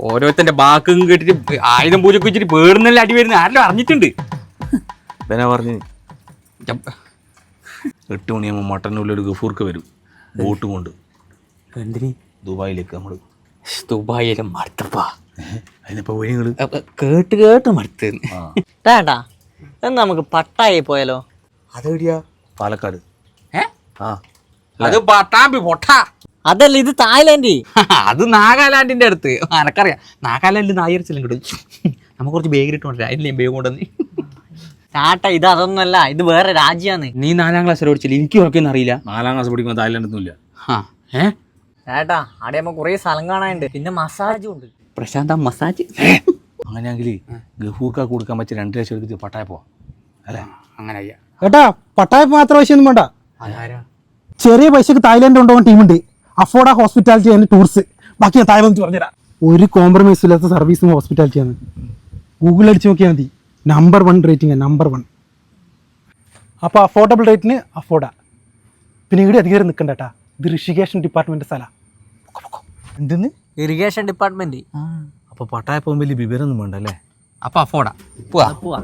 ഓരോരുത്തന്റെ ബാക്കും കേട്ടിട്ട് ആയുധം പൂജക്ക് വെച്ചിട്ട് പേടുന്നല്ല അടി വരുന്ന ആരെല്ലാം അറിഞ്ഞിട്ടുണ്ട്. പറഞ്ഞു 8 മണിയാകുമ്പോൾ മട്ടന്നൂരിലൊരു ഗഫൂർക്ക് വരും ബോട്ട് കൊണ്ട്. എന്തിന്? ദുബായിലേക്ക് നമ്മൾ. ദുബായിലും മടുത്തപ്പാ. അതിനിപ്പോ വഴികള് കേട്ട് മടുത്ത്. ചേട്ടാ എന്നാ നമുക്ക് പട്ടായി പോയാലോ? അതെവിടെയാ? പാലക്കാട്. അത് പട്ടാമ്പി പൊട്ട. അതല്ല, ഇത് തായ്ലാൻഡ്. അത് നാഗാലാൻഡിന്റെ അടുത്ത്. എനക്കറിയാം നാഗാലാൻഡിൽ നായരിച്ചെല്ലാം കിട്ടും. നമുക്ക് കുറച്ച് ബേഗ് ഇട്ടോണ്ടില്ല. അതിൽ ബേഗ് കൊണ്ടുവന്ന്. ചേട്ടാ ഇത് അതൊന്നുമല്ല, ഇത് വേറെ രാജ്യമാണ്. നീ 4ാം ക്ലാസ് പഠിച്ചില്ല? എനിക്ക് ഉറക്കൊന്നും അറിയില്ല. 4ാം ക്ലാസ് പഠിക്കുമ്പോൾ തായ്ലാൻഡൊന്നുമില്ല. ചേട്ടാ അവിടെ ആകുമ്പോ കുറെ സ്ഥലം കാണാനുണ്ട്, പിന്നെ മസാജും ഉണ്ട്. പ്രശാന്ത മസാജ്. അങ്ങനെയാണെങ്കിൽ ഗഫൂർക്ക കൊടുക്കാൻ പറ്റിയ 2 ലക്ഷം എടുത്തിട്ട് പട്ടായ പോവാം അല്ലേ? അങ്ങനെ ഏട്ടാ പട്ടായ മാത്രം ആവശ്യമൊന്നും വേണ്ട. ചെറിയ പൈസക്ക് തായ്ലാൻഡ് കൊണ്ടുപോകാൻ ടീമുണ്ട്. അഫോർഡ ഹോസ്പിറ്റാലിറ്റി ആൻഡ് ടൂർസ്. ബാക്കി ഞാൻ തായ്ലൻഡ് പറഞ്ഞുതരാം. ഒരു കോംപ്രമൈസ് ഇല്ലാത്ത സർവീസും ഹോസ്പിറ്റാലിറ്റിയാണ്. ഗൂഗിൾ അടിച്ച് നോക്കിയാൽ മതി. Number 1 rating, number 1. അപ്പോൾ അഫോർഡബിൾ റേറ്റിന് അഫോർഡ. പിന്നെ ഇവിടെ അധികം നിൽക്കണ്ടേട്ടാ, ഇത് ഋഷികേഷൻ ഡിപ്പാർട്ട്മെന്റ് സ്ഥലം. എന്തെന്ന്? Irrigation department. അപ്പോൾ പട്ടായ പോകുമ്പോൾ വലിയ വിവരമൊന്നും വേണ്ട അല്ലേ? അപ്പൊ അഫോർഡാ. പോവാ.